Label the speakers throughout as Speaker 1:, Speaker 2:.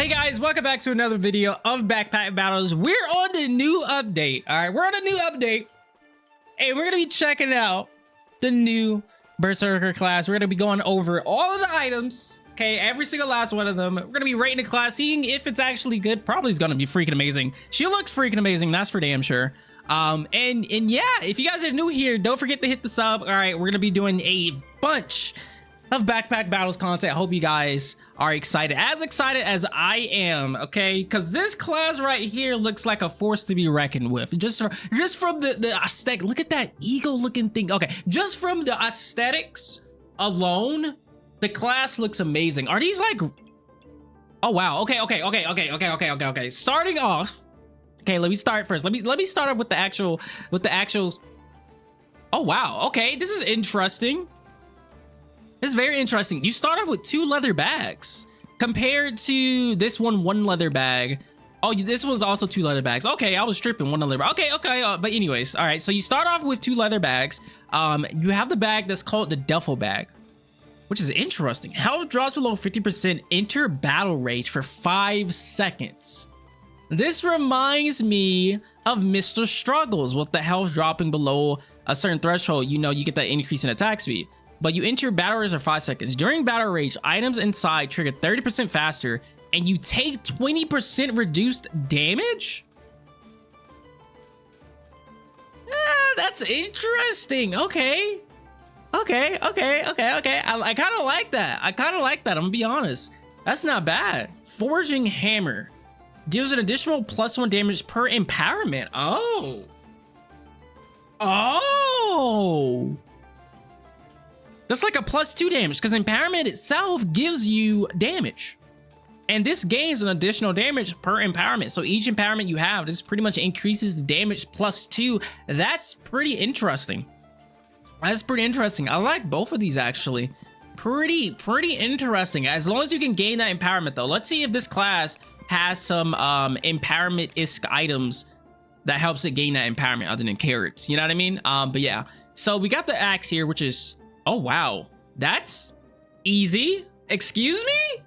Speaker 1: Hey guys, welcome back to another video of Backpack Battles. We're on the new update. All right, we're on a new update and we're gonna be checking out the new Berserker class. We're gonna be going over all of the items, okay, every single last one of them. We're gonna be rating the class, seeing if it's actually good. Probably is gonna be freaking amazing. She looks freaking amazing, that's for damn sure. And yeah, if you guys are new here, don't forget to hit the sub. All right, we're gonna be doing a bunch of Backpack Battles content. I hope you guys are excited as I am, okay? Because this class right here looks like a force to be reckoned with. Just from the aesthetic. Look at that eagle looking thing. Okay, just from the aesthetics alone, the class looks amazing. Are these like, oh wow, okay. Starting off, okay, let me start first. Let me start up with the actual, oh wow, okay, this is interesting. This is very interesting. You start off with 2 leather bags compared to this one leather bag. Oh, this was also 2 leather bags. Okay, I was tripping, 1 leather bag. Okay. But anyways, all right. So you start off with 2 leather bags. You have the bag that's called the duffel bag, which is interesting. Health drops below 50%. Enter battle rage for 5 seconds. This reminds me of Mr. Struggles with the health dropping below a certain threshold. You know, you get that increase in attack speed. But you enter battle rage for 5 seconds. During battle rage, items inside trigger 30% faster, and you take 20% reduced damage? That's interesting. Okay. I kind of like that. I'm gonna be honest. That's not bad. Forging hammer deals an additional +1 damage per empowerment. Oh. That's like a +2 damage because empowerment itself gives you damage. And this gains an additional damage per empowerment. So each empowerment you have, this pretty much increases the damage +2. That's pretty interesting. I like both of these actually. Pretty interesting. As long as you can gain that empowerment though. Let's see if this class has some empowerment-isk items that helps it gain that empowerment other than carrots. You know what I mean? But yeah. So we got the axe here, which is, oh wow, that's easy. Excuse me?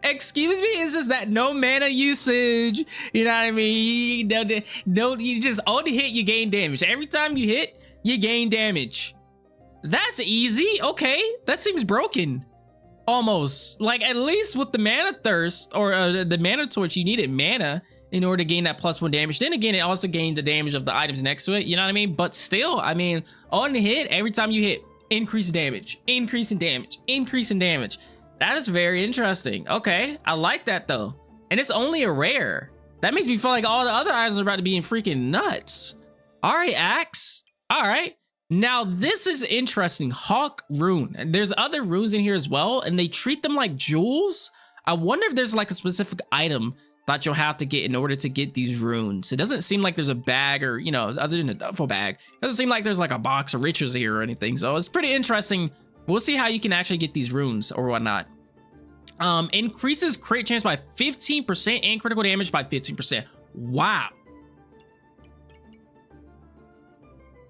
Speaker 1: Excuse me? It's just that no mana usage. You know what I mean? You just on hit, you gain damage. Every time you hit, you gain damage. That's easy. Okay, that seems broken. Almost. Like at least with the mana thirst or the mana torch, you needed mana in order to gain that +1 damage. Then again, it also gains the damage of the items next to it. You know what I mean? But still, I mean, on the hit, every time you hit, increase damage, increase in damage. That is very interesting. Okay, I like that though. And it's only a rare. That makes me feel like all the other items are about to be freaking nuts. All right, axe. All right. Now this is interesting. Hawk rune. There's other runes in here as well, and they treat them like jewels. I wonder if there's like a specific item that you'll have to get in order to get these runes. It doesn't seem like there's a bag or, you know, other than a duffel bag, it doesn't seem like there's like a box of riches here or anything. So it's pretty interesting. We'll see how you can actually get these runes or whatnot. Increases crit chance by 15% and critical damage by 15%.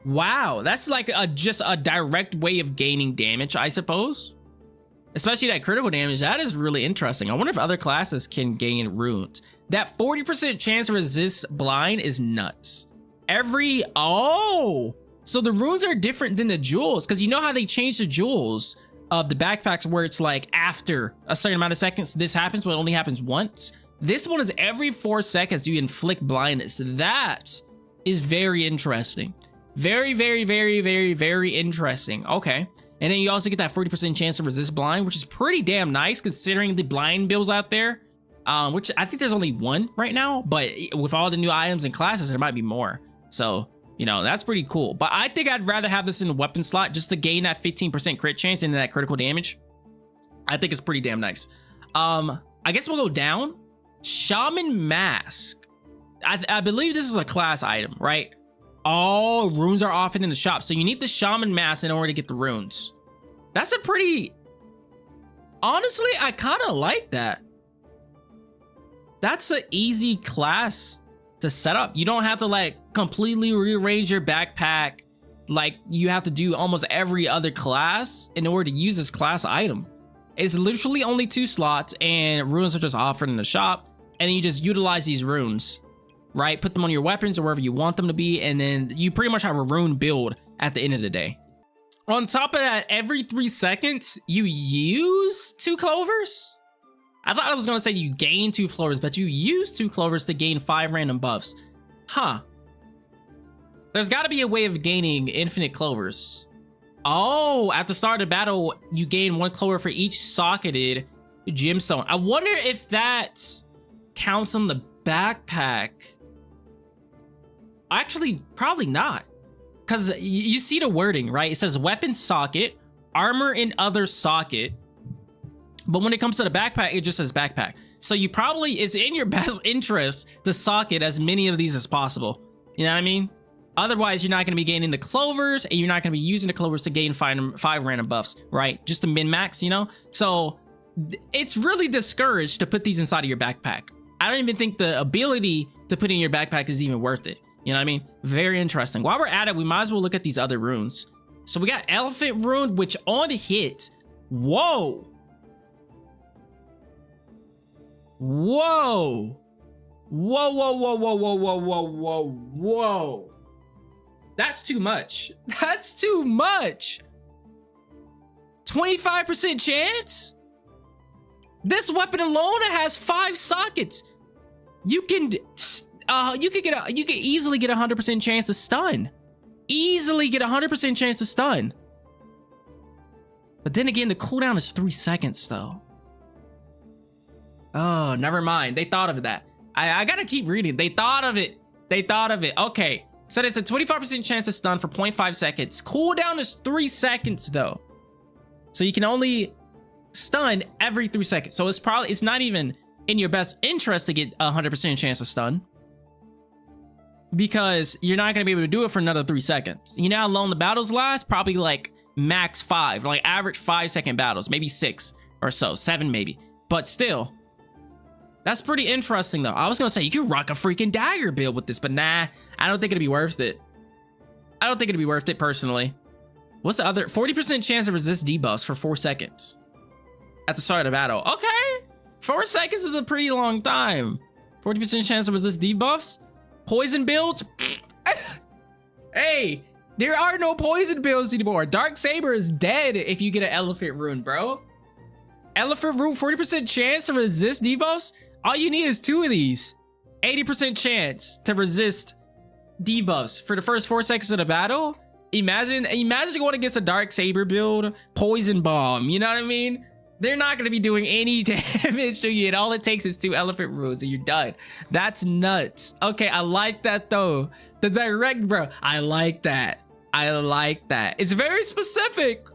Speaker 1: Wow, that's like just a direct way of gaining damage, I suppose. Especially that critical damage. That is really interesting. I wonder if other classes can gain runes. That 40% chance to resist blind is nuts. Oh, so the runes are different than the jewels, because you know how they changed the jewels of the backpacks where it's like after a certain amount of seconds this happens, but it only happens once. This one is every 4 seconds you inflict blindness. That is very interesting. Very interesting. Okay. And then you also get that 40% chance to resist blind, which is pretty damn nice considering the blind builds out there, which I think there's only 1 right now, but with all the new items and classes, there might be more. So, you know, that's pretty cool. But I think I'd rather have this in the weapon slot just to gain that 15% crit chance and that critical damage. I think it's pretty damn nice. I guess we'll go down. Shaman mask. I believe this is a class item, right? Oh, runes are often in the shop. So you need the shaman mask in order to get the runes. That's a pretty... Honestly, I kind of like that. That's an easy class to set up. You don't have to like completely rearrange your backpack like you have to do almost every other class in order to use this class item. It's literally only 2 slots, and runes are just offered in the shop, and then you just utilize these runes, right? Put them on your weapons or wherever you want them to be, and then you pretty much have a rune build at the end of the day. On top of that, every 3 seconds, you use 2 clovers. I thought I was gonna say you gain 2 clovers, but you use 2 clovers to gain 5 random buffs. Huh. There's gotta be a way of gaining infinite clovers. Oh, at the start of the battle, you gain 1 clover for each socketed gemstone. I wonder if that counts on the backpack. Actually, probably not. Because you see the wording, right? It says weapon socket, armor and other socket. But when it comes to the backpack, it just says backpack. So you probably, it's in your best interest to socket as many of these as possible. You know what I mean? Otherwise, you're not going to be gaining the clovers, and you're not going to be using the clovers to gain 5 random buffs, right? Just to min-max, you know? So it's really discouraged to put these inside of your backpack. I don't even think the ability to put in your backpack is even worth it. You know what I mean? Very interesting. While we're at it, we might as well look at these other runes. So we got Elephant Rune, which on hit, whoa. Whoa. Whoa, whoa, whoa, whoa, whoa, whoa, whoa, whoa, whoa. That's too much. That's too much. 25% chance? This weapon alone has 5 sockets. You can easily get a 100% chance to stun. Easily get a 100% chance to stun. But then again, the cooldown is 3 seconds though. Oh, never mind. They thought of that. I gotta keep reading. They thought of it. They thought of it. Okay. So there's a 25% chance to stun for 0.5 seconds. Cooldown is 3 seconds though. So you can only stun every 3 seconds. So it's not even in your best interest to get a 100% chance to stun, because you're not going to be able to do it for another 3 seconds. You know how long the battles last? Probably like max 5, like average 5-second battles, maybe 6 or so, 7 maybe. But still, that's pretty interesting though. I was going to say you could rock a freaking dagger build with this, but nah, I don't think it'd be worth it. I don't think it'd be worth it personally. What's the other? 40% chance to resist debuffs for 4 seconds at the start of the battle. Okay. 4 seconds is a pretty long time. 40% chance to resist debuffs. Poison builds. Hey, there are no poison builds anymore. Dark Saber is dead if you get an Elephant Rune, bro. Elephant Rune, 40% chance to resist debuffs. All you need is 2 of these. 80% chance to resist debuffs for the first 4 seconds of the battle. Imagine going against a Dark Saber build, Poison Bomb. You know what I mean? They're not going to be doing any damage to you, and all it takes is 2 Elephant Runes and you're done. That's nuts. Okay, I like that though. The direct, bro. I like that. I like that. It's very specific,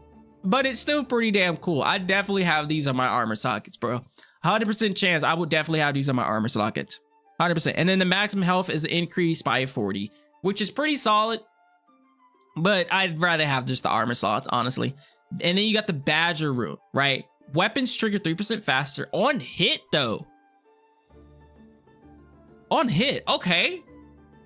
Speaker 1: but it's still pretty damn cool. I definitely have these on my armor sockets, bro. 100% chance I would definitely have these on my armor sockets. 100%. And then the maximum health is increased by 40, which is pretty solid, but I'd rather have just the armor slots, honestly. And then you got the Badger Rune, right? Weapons trigger 3% faster on hit though. On hit, okay.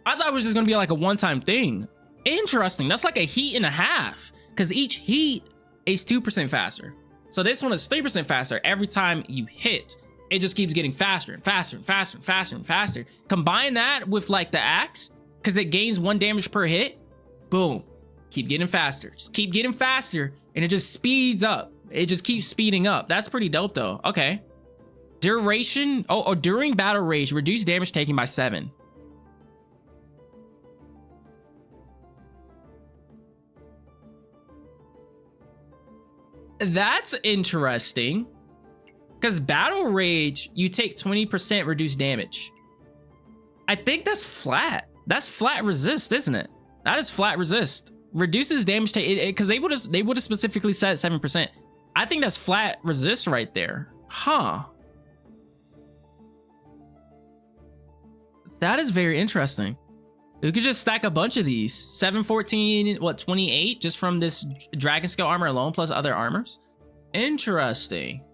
Speaker 1: I thought it was just gonna be like a one-time thing. Interesting, that's like a heat and a half, because each heat is 2% faster. So this one is 3% faster every time you hit. It just keeps getting faster and faster and faster and faster and faster. Combine that with like the axe, because it gains 1 damage per hit. Boom, keep getting faster, just keep getting faster, and it just speeds up. It just keeps speeding up. That's pretty dope though. Okay. Duration. Oh, during battle rage, reduce damage taken by 7. That's interesting. Because battle rage, you take 20% reduced damage. I think that's flat. That's flat resist, isn't it? That is flat resist. Reduces damage taken, because they would have specifically said 7%. I think that's flat resist right there. Huh. That is very interesting. You could just stack a bunch of these. 714, what, 28 just from this dragon scale armor alone plus other armors. Interesting.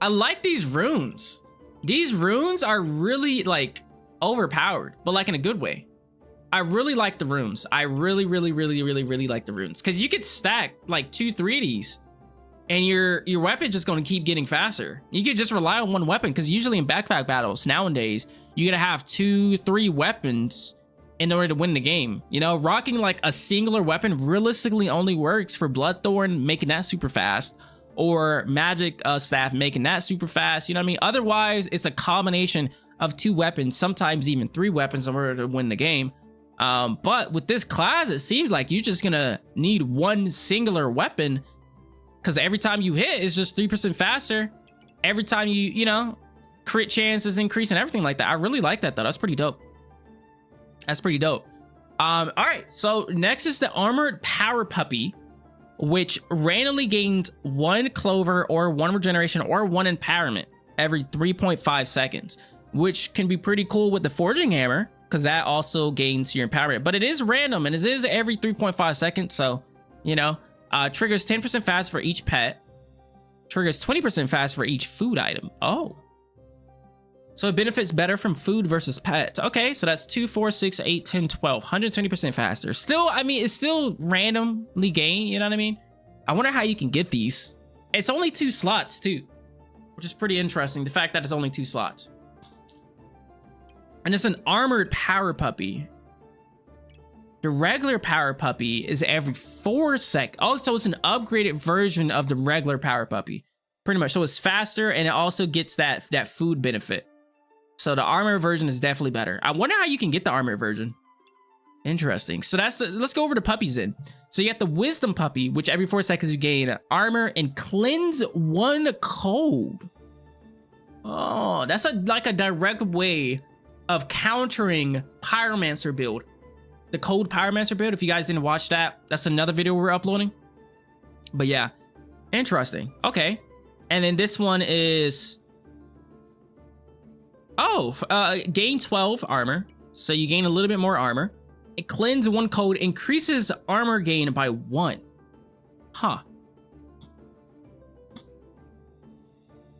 Speaker 1: I like these runes. These runes are really like overpowered, but like in a good way. I really like the runes. I really like the runes, because you could stack like 2, 3 of these, and your weapon's just going to keep getting faster. You could just rely on one weapon, because usually in backpack battles nowadays, you're gonna have 2, 3 weapons in order to win the game. You know, rocking like a singular weapon realistically only works for Bloodthorn, making that super fast, or magic staff, making that super fast. You know what I mean? Otherwise, it's a combination of 2 weapons, sometimes even 3 weapons in order to win the game. But with this class, it seems like you're just gonna need one singular weapon, because every time you hit, it's just 3% faster. Every time you know, crit chances increase and everything like that. I really like that though. That's pretty dope. That's pretty dope. All right, so next is the Armored Power Puppy, which randomly gains 1 clover or 1 regeneration or 1 empowerment every 3.5 seconds, which can be pretty cool with the Forging Hammer, because that also gains your empowerment. But it is random, and it is every 3.5 seconds, so, you know, triggers 10% fast for each pet, triggers 20% fast for each food item. Oh. So it benefits better from food versus pets. Okay, so that's 2, 4, 6, 8, 10, 12, 120% faster. Still, I mean, it's still randomly gained, you know what I mean? I wonder how you can get these. It's only 2 slots too, which is pretty interesting. The fact that it's only 2 slots. And it's an Armored Power Puppy. The regular Power Puppy is every 4 seconds. Oh, so it's an upgraded version of the regular Power Puppy, pretty much. So it's faster, and it also gets that food benefit. So the armor version is definitely better. I wonder how you can get the armor version. Interesting. So let's go over the puppies then. So you got the Wisdom Puppy, which every 4 seconds you gain armor and cleanse 1 cold. Oh, that's like a direct way of countering Pyromancer build. The cold Pyromancer build. If you guys didn't watch that, that's another video we're uploading. But yeah, interesting. Okay. And then this one is, gain 12 armor. So you gain a little bit more armor. It cleanse 1 cold, increases armor gain by 1. Huh.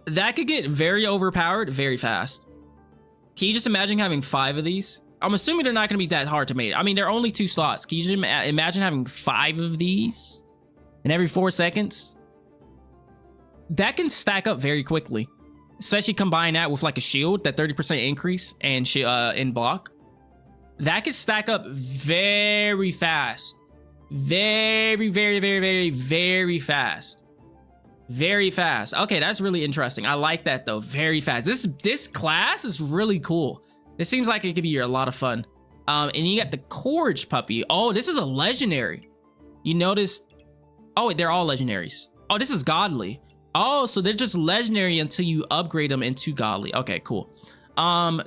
Speaker 1: That could get very overpowered very fast. Can you just imagine having 5 of these? I'm assuming they're not going to be that hard to make. I mean, they're only 2 slots. Can you just imagine having 5 of these in every 4 seconds? That can stack up very quickly, especially combine that with like a shield, that 30% increase and in block. That can stack up very fast. Very fast. Very fast. Okay, that's really interesting. I like that though. Very fast. This class is really cool. This seems like it could be a lot of fun. And you got the Courage Puppy. Oh, this is a legendary. You notice? Oh, they're all legendaries. Oh, this is godly. Oh, so they're just legendary until you upgrade them into godly. Okay, cool.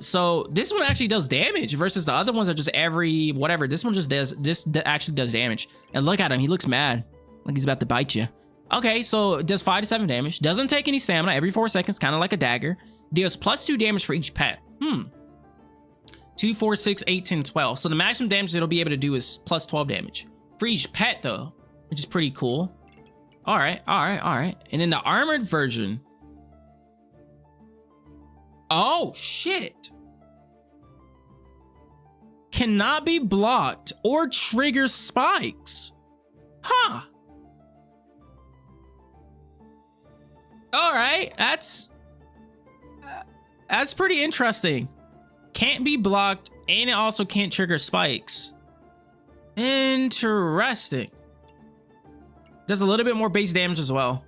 Speaker 1: So this one actually does damage versus the other ones are just every whatever. This one just actually does damage. And look at him. He looks mad. Like he's about to bite you. Okay, so it does 5 to 7 damage. Doesn't take any stamina every 4 seconds, kind of like a dagger. Deals +2 damage for each pet. 2, 4, 6, 8, 10, 12. So the maximum damage it'll be able to do is +12 damage. For each pet though, which is pretty cool. All right. And then the armored version. Oh, shit. Cannot be blocked or trigger spikes. Huh. All right, that's pretty interesting. Can't be blocked, and it also can't trigger spikes. Interesting. Does a little bit more base damage as well.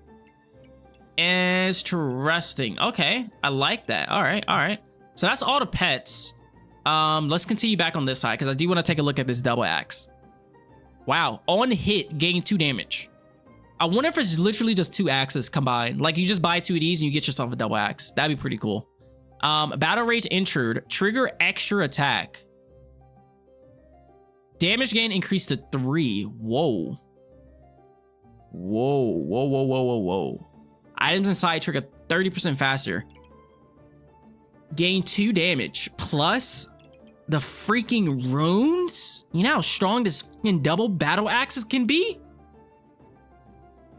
Speaker 1: Interesting. Okay, I like that. All right. So that's all the pets. Let's continue back on this side because I do want to take a look at this double axe. Wow, on hit, gain 2 damage. I wonder if it's literally just 2 axes combined. Like you just buy 2 of these and you get yourself a double axe. That'd be pretty cool. Battle rage entered. Trigger extra attack. Damage gain increased to 3. Whoa. Items inside trigger 30% faster. Gain 2 damage plus the freaking runes. You know how strong this double battle axes can be?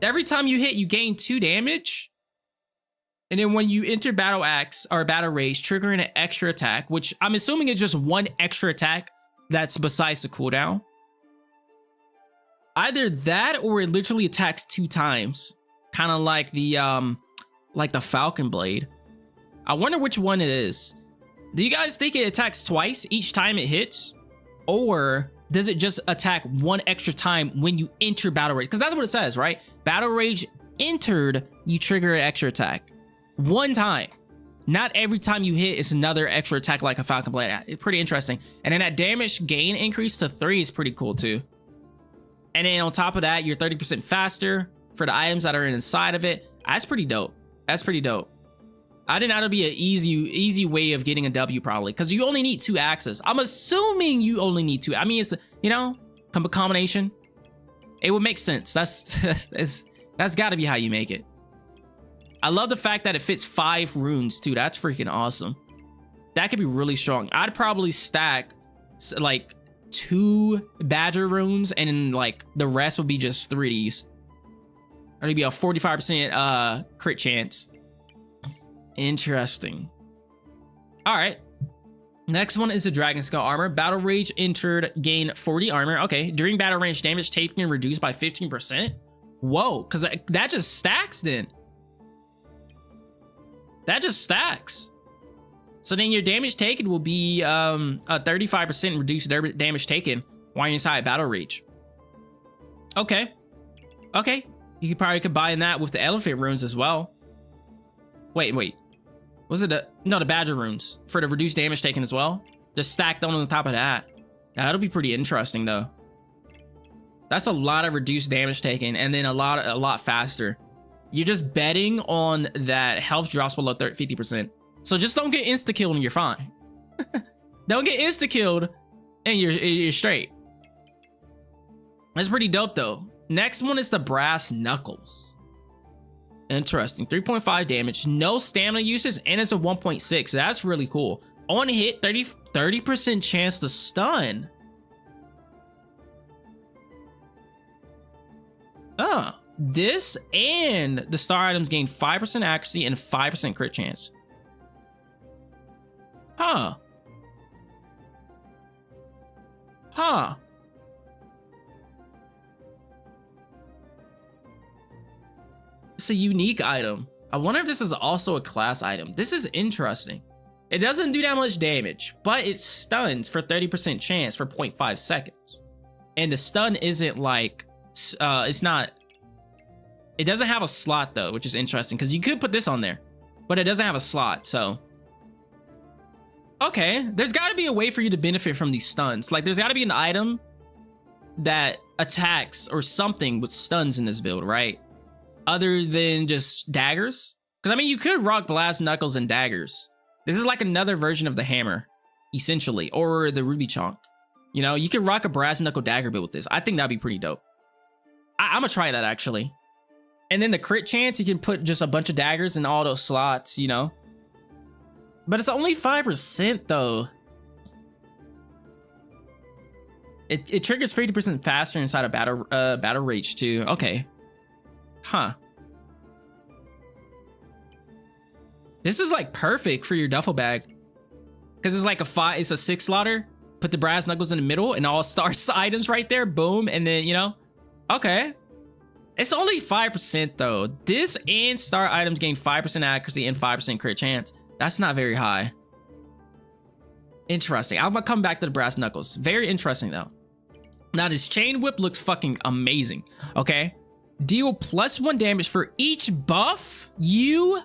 Speaker 1: Every time you hit, you gain 2 damage. And then when you enter battle axe or battle rage, triggering an extra attack, which I'm assuming is just 1 extra attack that's besides the cooldown. Either that or it literally attacks 2 times. Kind of like the Falcon Blade. I wonder which one it is. Do you guys think it attacks twice each time it hits? Or does it just attack 1 extra time when you enter Battle Rage? Because that's what it says, right? Battle Rage entered, you trigger an extra attack. 1 time. Not every time you hit, it's another extra attack like a Falcon Blade. It's pretty interesting. And then that damage gain increase to 3 is pretty cool too. And then on top of that, you're 30% faster for the items that are inside of it. That's pretty dope. That's pretty dope. I think that'll be an easy way of getting a W probably, because you only need 2 axes. I'm assuming you only need 2. I mean, it's, you know, combination. It would make sense. That's got to be how you make it. I love the fact that it fits 5 runes too. That's freaking awesome. That could be really strong. I'd probably stack like 2 badger runes, and then like the rest would be just 3Ds. It'd be a 45% crit chance. Interesting. All right. Next one is the Dragon Skull armor. Battle Rage entered, gain 40 armor. Okay. During battle range, damage taken reduced by 15%. Whoa, because that just stacks then. That just stacks. So then your damage taken will be a 35% reduced damage taken while you're inside Battle Rage. Okay. Okay. You could probably combine that with the elephant runes as well. Wait. Was it the badger runes for the reduced damage taken as well? Just stacked on top of that. Now, that'll be pretty interesting though. That's a lot of reduced damage taken, and then a lot faster. You're just betting on that health drops below 50%. So just don't get insta-killed and you're fine. Don't get insta-killed and you're straight. That's pretty dope though. Next one is the Brass Knuckles. Interesting. 3.5 damage, no stamina uses, and it's a 1.6. That's really cool. On hit, 30% chance to stun. This and the star items gain 5% accuracy and 5% crit chance. Huh. It's a unique item. I wonder if this is also a class item. This is interesting. It doesn't do that much damage, but it stuns for 30% chance for 0.5 seconds. And the stun isn't like, it doesn't have a slot though, which is interesting because you could put this on there, but it doesn't have a slot. So, okay, there's got to be a way for you to benefit from these stuns. Like there's got to be an item that attacks or something with stuns in this build, right? Other than just daggers. Because I mean, you could rock Brass Knuckles and daggers. This is like another version of the hammer, essentially, or the ruby chunk. You know, you could rock a Brass Knuckle dagger build with this. I think that'd be pretty dope. I'm gonna try that actually. And then the crit chance, you can put just a bunch of daggers in all those slots, you know. But it's only 5% though. It triggers 50% faster inside of battle rage too. Okay. Huh. This is like perfect for your duffel bag. Because it's like it's a 6 slaughter. Put the Brass Knuckles in the middle and all star items right there. Boom. And then, you know. Okay. It's only 5% though. This and star items gain 5% accuracy and 5% crit chance. That's not very high. Interesting. I'm gonna come back to the Brass Knuckles. Very interesting though. Now this chain whip looks fucking amazing. Okay. Deal +1 damage for each buff you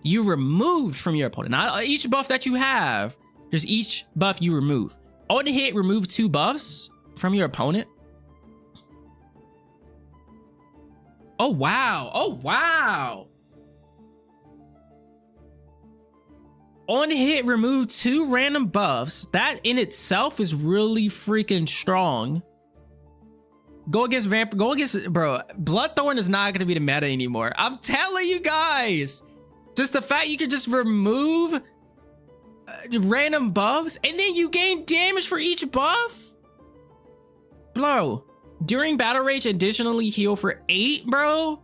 Speaker 1: you removed from your opponent. Not each buff that you have, just each buff you remove. On hit, remove 2 buffs from your opponent. Oh wow. Oh wow. On hit, remove 2 random buffs. That in itself is really freaking strong. Go against bro, Bloodthorn is not gonna be the meta anymore. I'm telling you guys. Just the fact you can just remove random buffs and then you gain damage for each buff. Bro, during battle rage, additionally heal for 8, bro.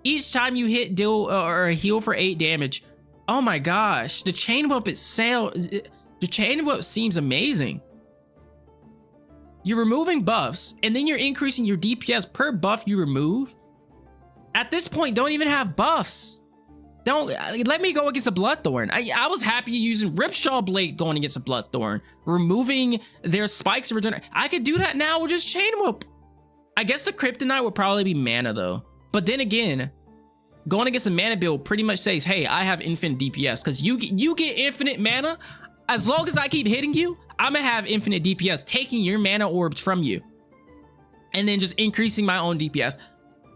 Speaker 1: Each time you hit, deal or heal for 8 damage. Oh my gosh, the chain whip itself, the chain whip seems amazing. You're removing buffs, and then you're increasing your DPS per buff you remove. At this point, don't even have buffs. Don't let me go against a Bloodthorn. I was happy using Ripsaw Blade going against a Bloodthorn, removing their spikes of regeneration. I could do that now with just Chain Whip. I guess the Kryptonite would probably be mana though. But then again, going against a mana build pretty much says, hey, I have infinite DPS because you get infinite mana. As long as I keep hitting you, I'm gonna have infinite DPS, taking your mana orbs from you, and then just increasing my own DPS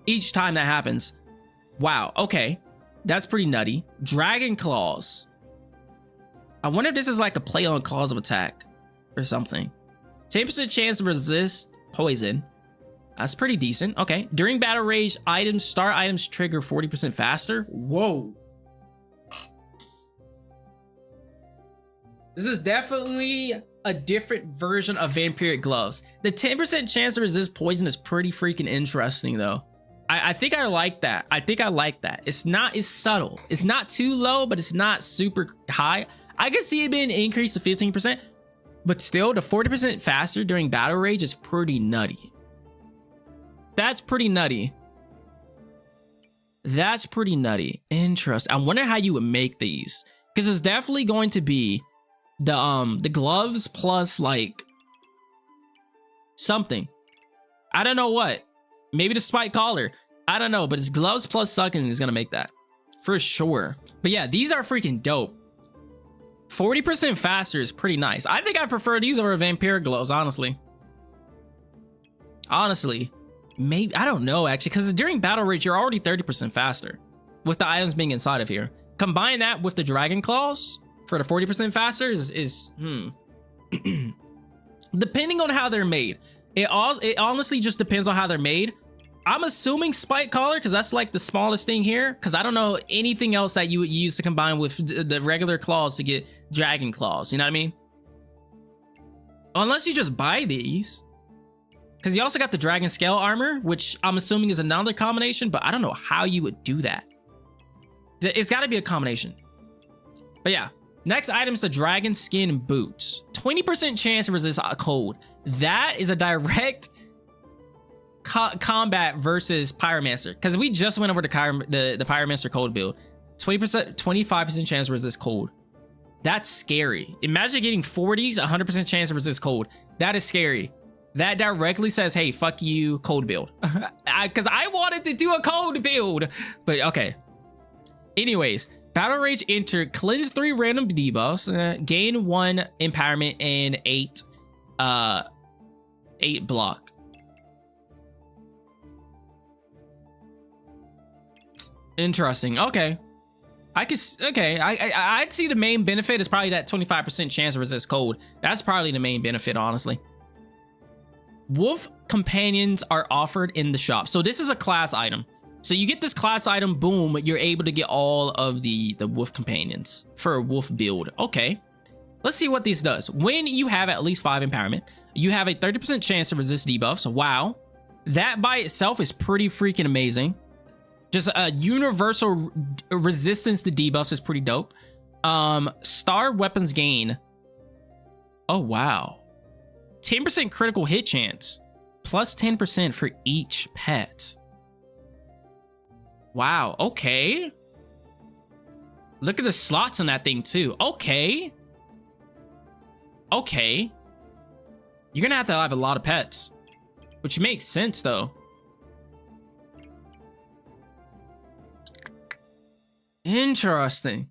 Speaker 1: each time that happens. Wow. Okay. That's pretty nutty. Dragon Claws. I wonder if this is like a play on Claws of Attack or something. 10% chance to resist poison. That's pretty decent. Okay. During battle rage, star items trigger 40% faster. Whoa. This is definitely a different version of Vampiric Gloves. The 10% chance to resist poison is pretty freaking interesting though. I think I like that. I think I like that. It's subtle. It's not too low, but it's not super high. I can see it being increased to 15%, but still the 40% faster during battle rage is pretty nutty. That's pretty nutty. That's pretty nutty. Interesting. I wonder how you would make these, because it's definitely going to be the gloves plus like something. I don't know what. Maybe the spike collar. I don't know, but it's gloves plus sucking is gonna make that for sure. But yeah, these are freaking dope. 40% faster is pretty nice. I think I prefer these over Vampiric Gloves, honestly. Honestly, maybe, I don't know actually, because during battle rage, you're already 30% faster with the items being inside of here. Combine that with the Dragon Claws for the 40% faster is depending on how they're made. It honestly just depends on how they're made. I'm assuming Spike Collar because that's like the smallest thing here, because I don't know anything else that you would use to combine with the regular claws to get Dragon Claws. You know what I mean? Unless you just buy these. Because you also got the Dragon Scale Armor, which I'm assuming is another combination, but I don't know how you would do that. It's got to be a combination. But yeah. Next item is the Dragon Skin Boots. 20% chance to resist cold. That is a direct combat versus Pyromancer. Because we just went over the Pyromancer cold build. 25% chance to resist cold. That's scary. Imagine getting 40s, 100% chance to resist cold. That is scary. That directly says, hey, fuck you, cold build. Because I wanted to do a cold build. But okay. Anyways. Battle Rage enter, cleanse 3 random debuffs, gain 1 empowerment and 8 block. Interesting. Okay. I'd see the main benefit is probably that 25% chance to resist cold. That's probably the main benefit, honestly. Wolf companions are offered in the shop. So this is a class item. So you get this class item, boom, you're able to get all of the wolf companions for a wolf build. Okay, let's see what this does. When you have at least 5 empowerment, you have a 30% chance to resist debuffs. Wow, that by itself is pretty freaking amazing. Just a universal resistance to debuffs is pretty dope. Star weapons gain. Oh, wow. 10% critical hit chance, plus 10% for each pet. Wow, okay. Look at the slots on that thing too. Okay. Okay. You're gonna have to have a lot of pets, which makes sense though. Interesting.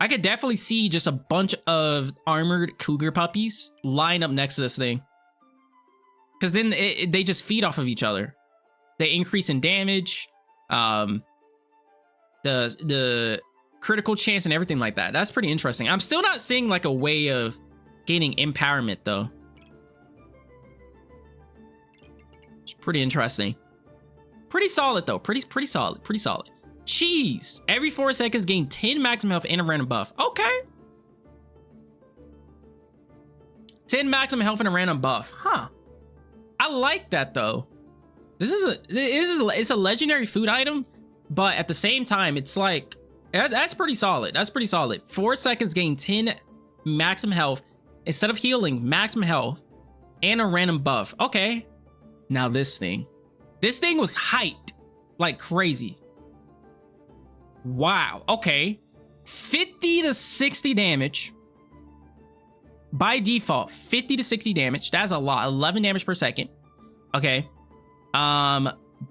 Speaker 1: I could definitely see just a bunch of armored cougar puppies line up next to this thing. Because then they just feed off of each other. They increase in damage. The critical chance and everything like that. That's pretty interesting. I'm still not seeing like a way of gaining empowerment though. It's pretty interesting. Pretty solid though. Pretty solid. Pretty solid. Cheese. Every 4 seconds gain 10 maximum health and a random buff. Okay. 10 maximum health and a random buff. Huh. I like that though. It's a legendary food item, but at the same time, it's like, that's pretty solid. That's pretty solid. 4 seconds gain 10 maximum health instead of healing, maximum health and a random buff. Okay. Now this thing was hyped like crazy. Wow. Okay. 50 to 60 damage. By default, 50 to 60 damage. That's a lot. 11 damage per second. Okay.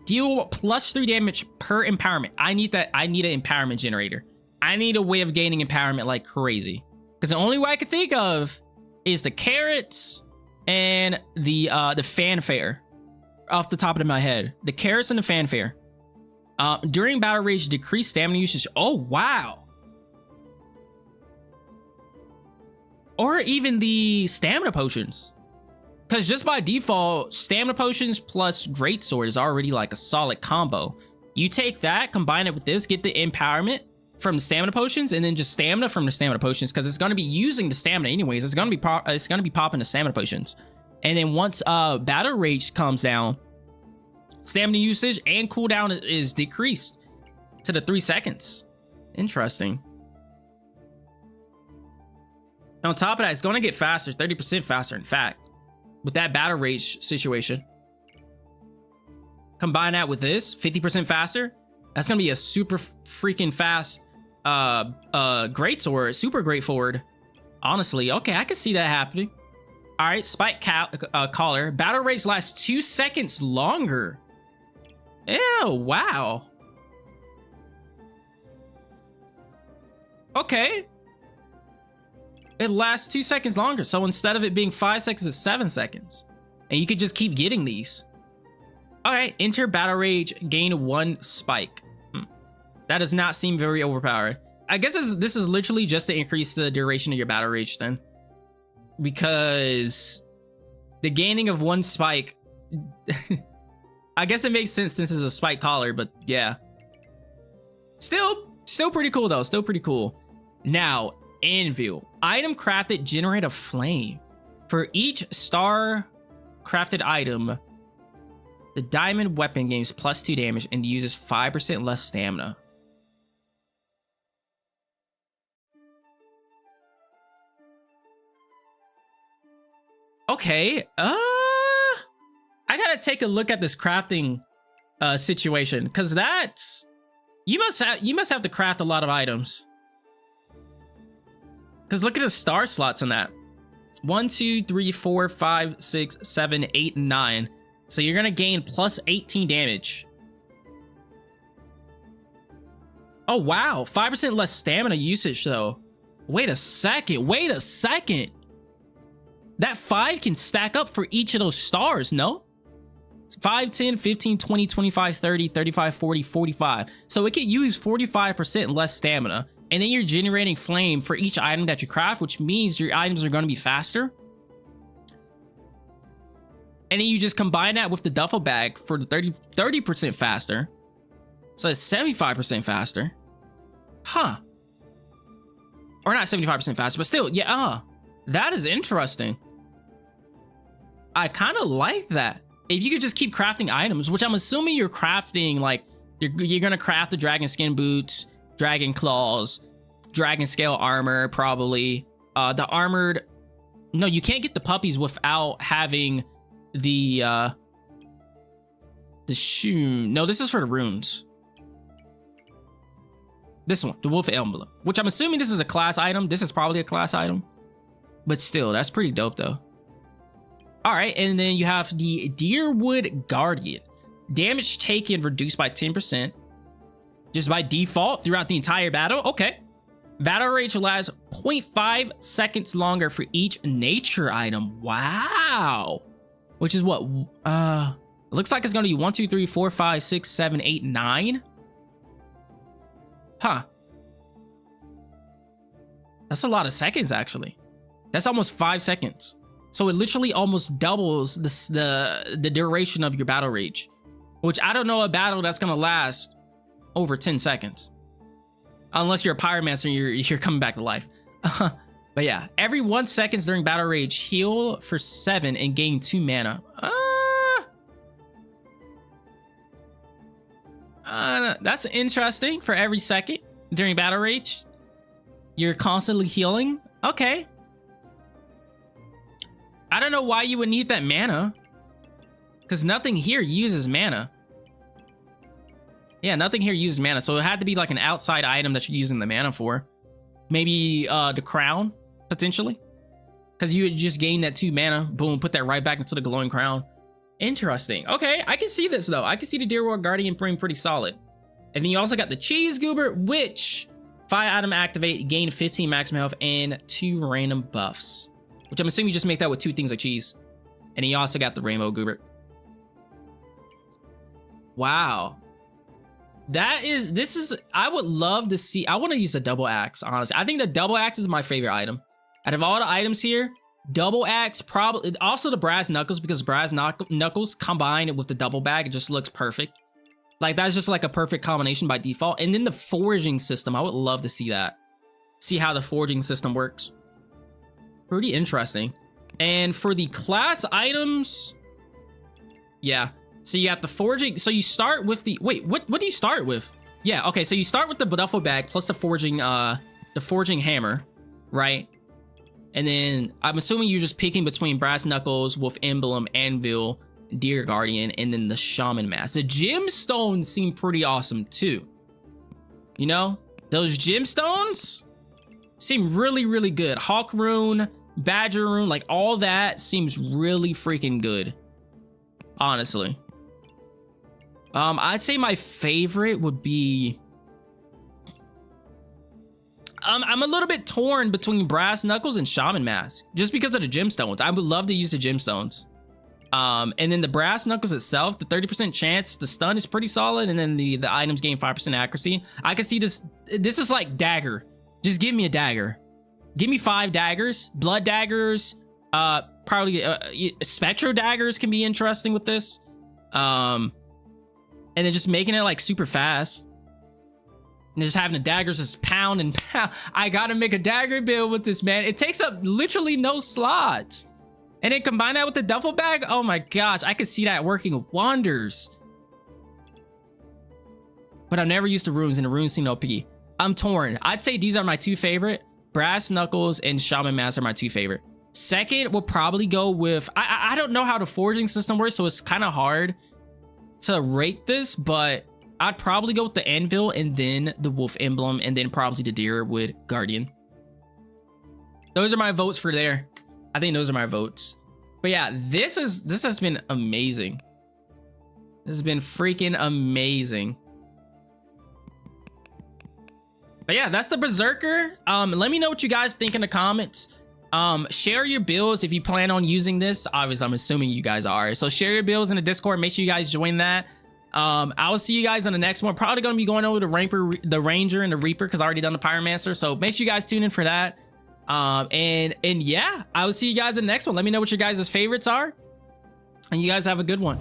Speaker 1: Deal +3 damage per empowerment. I need that. I need an empowerment generator. I need a way of gaining empowerment like crazy. Because the only way I could think of is the carrots and the fanfare off the top of my head. The carrots and the fanfare. During battle rage, decrease stamina usage. Oh, wow. Or even the stamina potions. Because just by default, stamina potions plus greatsword is already like a solid combo. You take that, combine it with this, get the empowerment from the stamina potions, and then just stamina from the stamina potions, because it's going to be using the stamina anyways. It's going to be popping the stamina potions. And then once battle rage comes down, stamina usage and cooldown is decreased to the 3 seconds. Interesting. On top of that, it's going to get faster, 30% faster, in fact, with that battle rage situation. Combine that with this, 50% faster. That's going to be a super freaking fast greatsword, super great forward. Honestly, okay, I can see that happening. All right, spike collar. Battle rage lasts 2 seconds longer. Ew, wow. Okay. It lasts 2 seconds longer. So instead of it being 5 seconds, it's 7 seconds. And you could just keep getting these. All right, enter battle rage, gain 1 spike. That does not seem very overpowered. I guess this is literally just to increase the duration of your battle rage then. Because the gaining of 1 spike, I guess it makes sense since it's a spike collar, but yeah. Still pretty cool though, still pretty cool. Now, anvil. Item crafted generate a flame. For each star crafted item, the diamond weapon gains +2 damage and uses 5% less stamina. Okay, I gotta take a look at this crafting situation, because that's you must have to craft a lot of items. Because look at the star slots on that. 1, 2, 3, 4, 5, 6, 7, 8, 9. So you're gonna gain +18 damage. Oh wow, 5% less stamina usage though. Wait a second. That 5 can stack up for each of those stars, no? 5, 10, 15, 20, 25, 30, 35, 40, 45. So it could use 45% less stamina. And then you're generating flame for each item that you craft, which means your items are going to be faster. And then you just combine that with the duffel bag for the 30% faster. So it's 75% faster. Huh. Or not 75% faster, but still, yeah, that is interesting. I kind of like that. If you could just keep crafting items, which I'm assuming you're crafting, like, you're going to craft the dragon skin boots, dragon claws, dragon scale armor, probably. The armored... No, you can't get the puppies without having the shoe. No, this is for the runes. This one, the wolf emblem, which I'm assuming this is a class item. This is probably a class item. But still, that's pretty dope, though. All right, and then you have the Deerwood Guardian. Damage taken reduced by 10%. Just by default throughout the entire battle. Okay. Battle rage lasts 0.5 seconds longer for each nature item. Wow. Which is what? It looks like it's going to be 1, 2, 3, 4, 5, 6, 7, 8, 9. Huh. That's a lot of seconds, actually. That's almost 5 seconds. So it literally almost doubles the duration of your battle rage, which I don't know a battle that's going to last over 10 seconds. Unless you're a pyromancer and you're coming back to life. But yeah, every 1 second during battle rage, heal for 7 and gain 2 mana. That's interesting. For every second during battle rage, you're constantly healing. Okay. I don't know why you would need that mana. Because nothing here uses mana. Yeah, nothing here uses mana. So it had to be like an outside item that you're using the mana for. Maybe the crown, potentially. Because you would just gain that 2 mana. Boom, put that right back into the glowing crown. Interesting. Okay, I can see this though. I can see the Deer World Guardian being pretty solid. And then you also got the Cheese Goober, which 5 item activate, gain 15 maximum health, and 2 random buffs. Which I'm assuming you just make that with 2 things of cheese. And then you also got the Rainbow Goober. Wow. This is, I would love to see, I want to use a double axe, honestly. I think the double axe is my favorite item. Out of all the items here, double axe, probably, also the brass knuckles, because brass knuckles combined with the double bag, it just looks perfect. Like, that's just like a perfect combination by default. And then the foraging system, I would love to see that. See how the foraging system works. Pretty interesting. And for the class items, yeah. So you got the foraging. So you start with the, wait, what do you start with? Yeah, okay. So you start with the duffel bag plus the foraging hammer, right? And then I'm assuming you're just picking between brass knuckles, wolf emblem, anvil, deer guardian, and then the shaman mask. The gemstones seem pretty awesome too. You know, those gemstones seem really, really good. Hawk rune, badger rune, like all that seems really freaking good. Honestly. I'd say my favorite would be, I'm a little bit torn between brass knuckles and shaman mask, just because of the gemstones. I would love to use the gemstones. And then the brass knuckles itself, the 30% chance, the stun is pretty solid, and then the items gain 5% accuracy. I can see this is like dagger. Just give me a dagger. Give me 5 daggers, blood daggers, probably spectro daggers can be interesting with this. And then just making it like super fast. And just having the daggers just pound and pound. I gotta make a dagger build with this, man. It takes up literally no slots. And then combine that with the duffel bag. Oh my gosh, I could see that working wonders. But I've never used the runes, and the runes seem OP. I'm torn. I'd say these are my 2 favorite. Brass knuckles and shaman mask are my 2 favorite. Second, we'll probably go with, I don't know how the foraging system works, so it's kind of hard to rate this, but I'd probably go with the anvil and then the wolf emblem and then probably the deerwood guardian. Those are my votes for there. I think those are my votes. But yeah, this has been amazing. This has been freaking amazing. But yeah, that's the Berserker. Let me know what you guys think in the comments. Share your builds if you plan on using this. Obviously, I'm assuming you guys are. So share your builds in the Discord. Make sure you guys join that. I will see you guys on the next one. Probably going to be going over the Ranger and the Reaper, because I already done the Pyromancer. So make sure you guys tune in for that. And yeah, I will see you guys in the next one. Let me know what your guys' favorites are. And you guys have a good one.